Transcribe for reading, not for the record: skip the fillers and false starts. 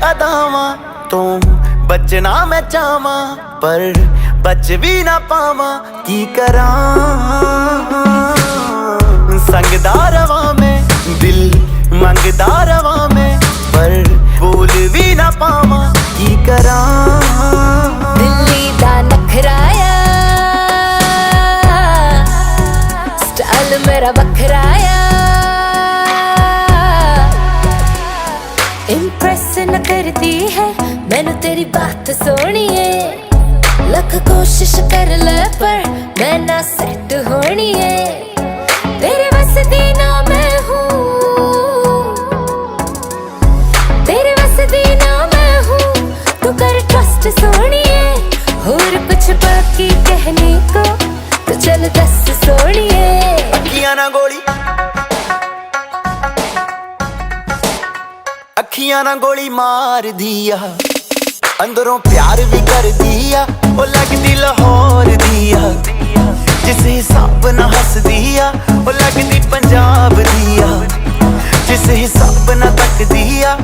अदावां तो बचना मैं चाहवां, पर बच भी ना पावां की करां। संगदा रवां मैं, दिल मंगदा रवां मैं, पर बोल भी ना पावां की करां। दिल्ली दा नखराया स्टाइल मेरा बखराया, इम्प्रेस न करती है मैनू तेरी बात सोहणीए। लख कोशिश कर ले पर मैं ना सेट होनी है, तेरे बस दी ना मैं हूँ, तेरे बस दी ना मैं हूँ, तू कर ट्रस्ट सोहणीए। और कुछ बाकी कहने को तो चल दस सोहणीए। अखियां ना गोली, अखियां ना गोली मार दिया, अंदरों प्यार भी कर दिया। ओ लगदी लाहौर दिया, जिस हिसाब ना हस दिया। ओ लगदी पंजाब दिया, जिस हिसाब ना तक दिया।